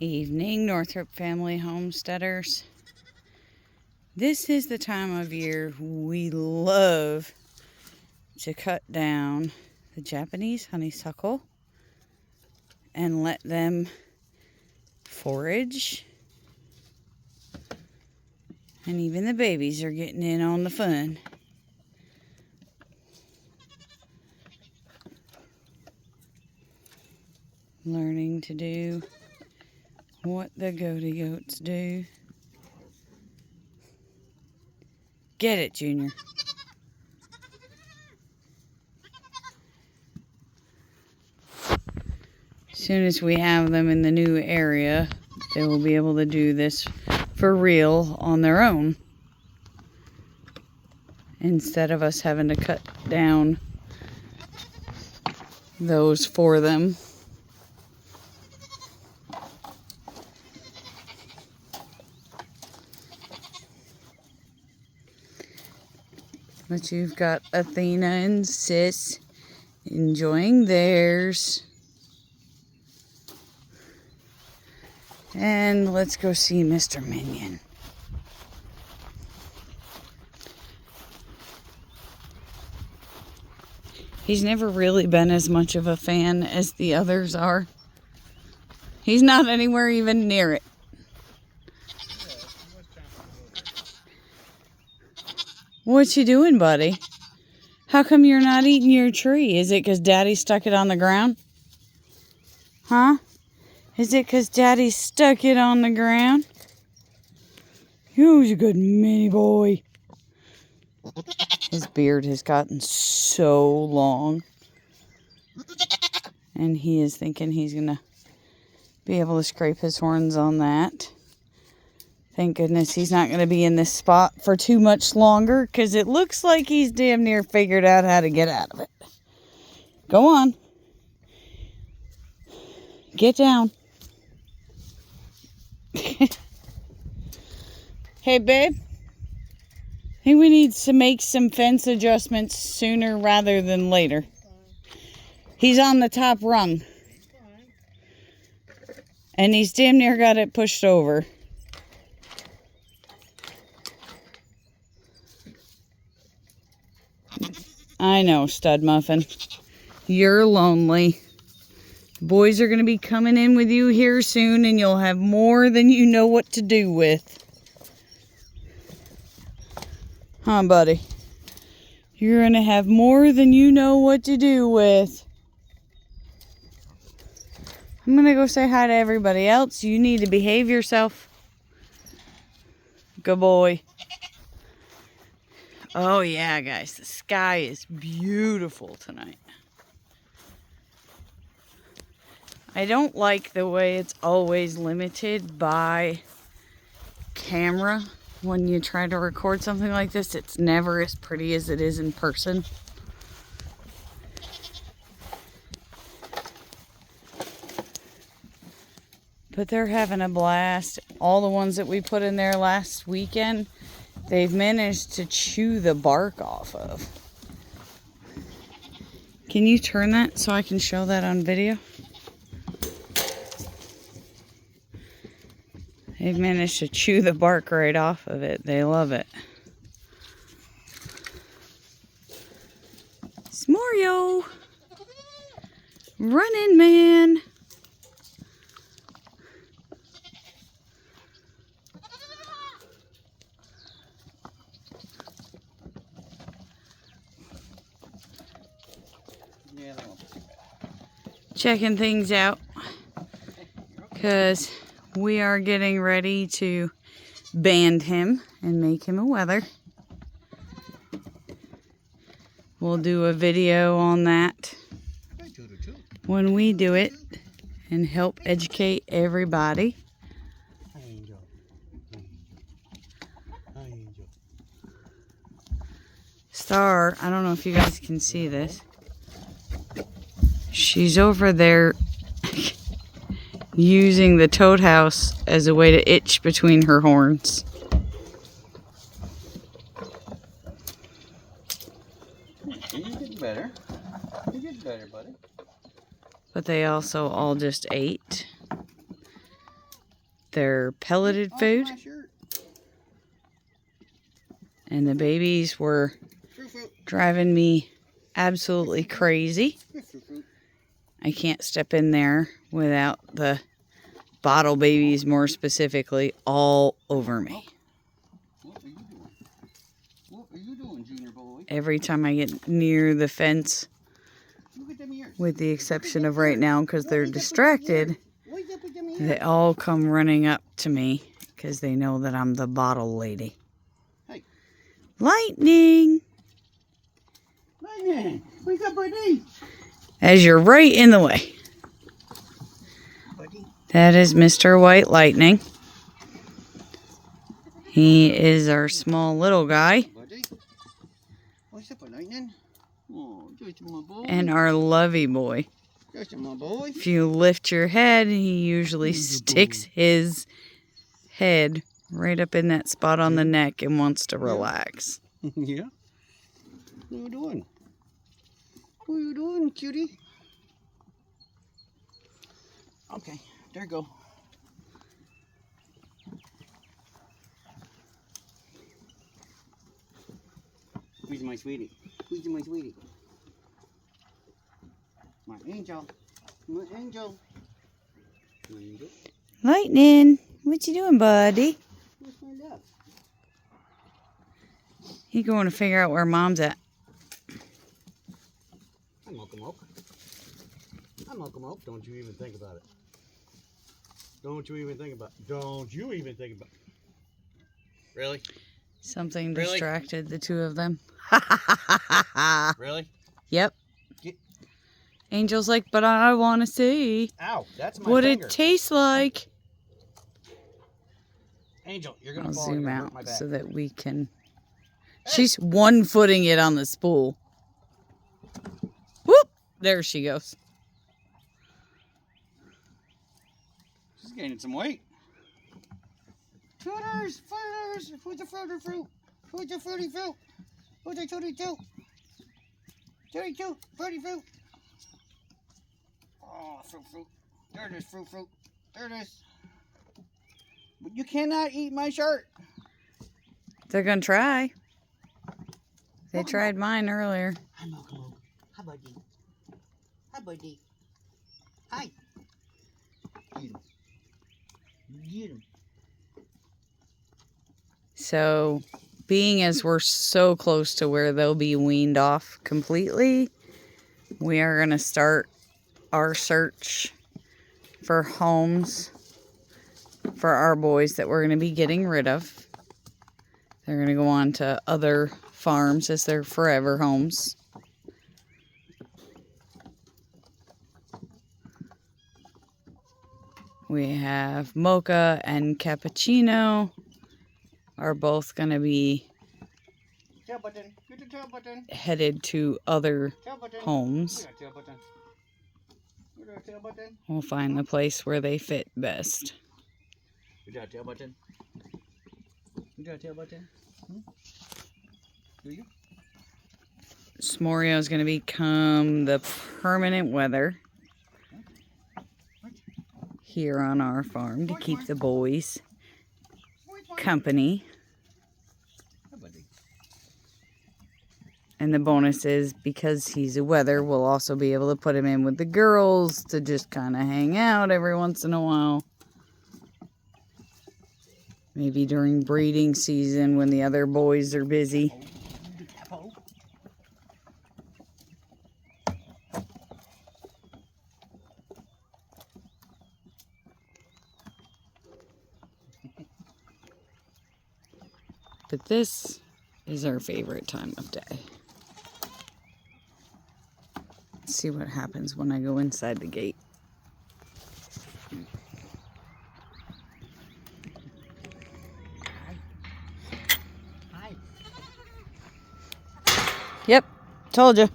Evening, Northrop family homesteaders. This is the time of year we love to cut down the Japanese honeysuckle and let them forage. And even the babies are getting in on the fun. Learning to do what the goaty goats do. Get it, Junior. As soon as we have them in the new area, they will be able to do this for real on their own, instead of us having to cut down those for them. But you've got Athena and Sis enjoying theirs. And let's go see Mr. Minion. He's never really been as much of a fan as the others are. He's not anywhere even near it. What you doing, buddy? How come you're not eating your tree? Is it because Daddy stuck it on the ground? Huh? Is it because Daddy stuck it on the ground? You're a good mini boy. His beard has gotten so long. And he is thinking he's going to be able to scrape his horns on that. Thank goodness he's not going to be in this spot for too much longer, because it looks like he's damn near figured out how to get out of it. Go on. Get down. Hey, babe. I think we need to make some fence adjustments sooner rather than later. He's on the top rung. And he's damn near got it pushed over. I know, Stud Muffin. You're lonely. The boys are going to be coming in with you here soon, and you'll have more than you know what to do with. Huh, buddy? You're going to have more than you know what to do with. I'm going to go say hi to everybody else. You need to behave yourself. Good boy. Oh yeah, guys, the sky is beautiful tonight. I don't like the way it's always limited by camera. When you try to record something like this, it's never as pretty as it is in person. But they're having a blast. All the ones that we put in there last weekend, they've managed to chew the bark off of. Can you turn that so I can show that on video? They've managed to chew the bark right off of it. They love it. Smorio! Running man! Checking things out, because we are getting ready to band him and make him a wether. We'll do a video on that when we do it and help educate everybody. Star, I don't know if you guys can see this. She's over there using the toad house as a way to itch between her horns. You're getting better. You're getting better, buddy. But they also all just ate. their pelleted food. And the babies were driving me absolutely crazy. I can't step in there without the bottle babies, more specifically, all over me. What are you doing, Junior boy? Every time I get near the fence, with the exception of right now because they're distracted, they all come running up to me because they know that I'm the bottle lady. Hey. Lightning! Lightning! Wake up, buddy! As you're right in the way. That is Mr. White Lightning. He is our small little guy. What's up, Lightning? Oh, just my boy. And our lovey boy. Just my boy. If you lift your head, he usually sticks his head right up in that spot on the neck and wants to relax. Yeah? What are you doing? What are you doing, cutie? Okay, there you go. Who's my sweetie? Who's my sweetie? My angel. My angel. My angel. Lightning, what you doing, buddy? Where's my love? He going to figure out where Mom's at. I'm Moke. I'm Moke. Don't you even think about it. Don't you even think about it. Don't you even think about it. Really? Something Really? distracted the two of them. Really? Yep. Angel's like, but I want to see Ow, that's my what finger. it tastes like. Angel, you're gonna I'll fall. zoom You're gonna hurt out my back. so that we can... She's one-footing it on the spool. Whoop! There she goes. She's gaining some weight. Fruiters! Who's the fruity fruit? Who's the fruity fruit? Who's the 22? 32, fruity fruit. Oh, fruit. There it is, fruit. There it is. But you cannot eat my shirt. They're going to try. They tried mine earlier. Hi, Moke. Hi, buddy. Hi, buddy. Hi. Get him. Get him. So, being as we're so close to where they'll be weaned off completely, we are going to start our search for homes for our boys that we're going to be getting rid of. They're going to go on to other farms as their forever homes. We have Mocha and Cappuccino are both going to be Tail button. Get the tail button. headed to other Tail button. homes. Tail button. Tail button. We'll find the place where they fit best. You got a tail button? You got a tail button? Do you? Smorio is going to become the permanent weather here on our farm to keep the boys company. And the bonus is, because he's a weather, we'll also be able to put him in with the girls to just kind of hang out every once in a while. Maybe during breeding season when the other boys are busy. But this is our favorite time of day. Let's see what happens when I go inside the gate. Hi. Yep, told you.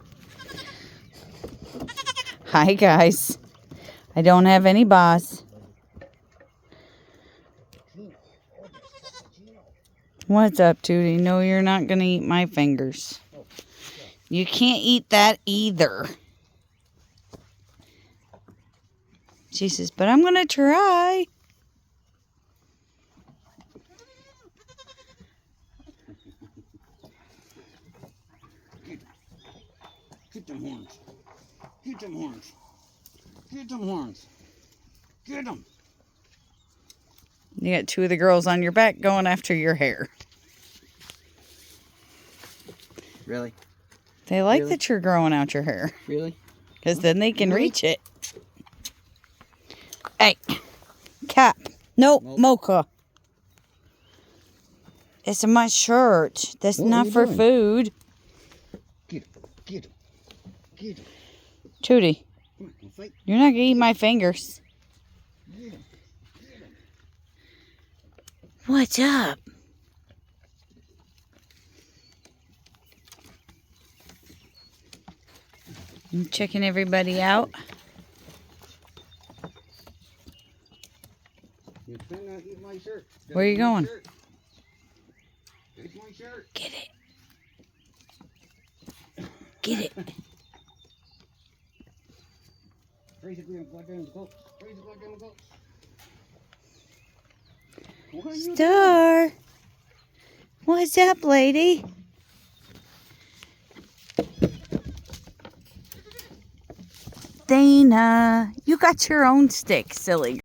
Hi, guys. I don't have any boss. What's up, Tootie? No, you're not going to eat my fingers. You can't eat that either. She says, but I'm going to try. Get them horns. Get them horns. Get them. You got two of the girls on your back going after your hair. Really? They like Really? that you're growing out your hair. Really? Because then they can Really? reach it. Hey. Cap. Nope. Nope. Mocha. It's in my shirt. That's What are not you for doing? food. Get him. Get him. Get him. Tootie, Come on, don't fight. you're not going to eat my fingers. Get him. Get him. What's up? You checking everybody out? You better not eat my shirt. Where you That's my going? shirt. That's my shirt. Get it. Get it. Raise the green flag down the goat. Raise the flag down the goat. What are you doing? Star. What's up, lady? Dana, you got your own stick, silly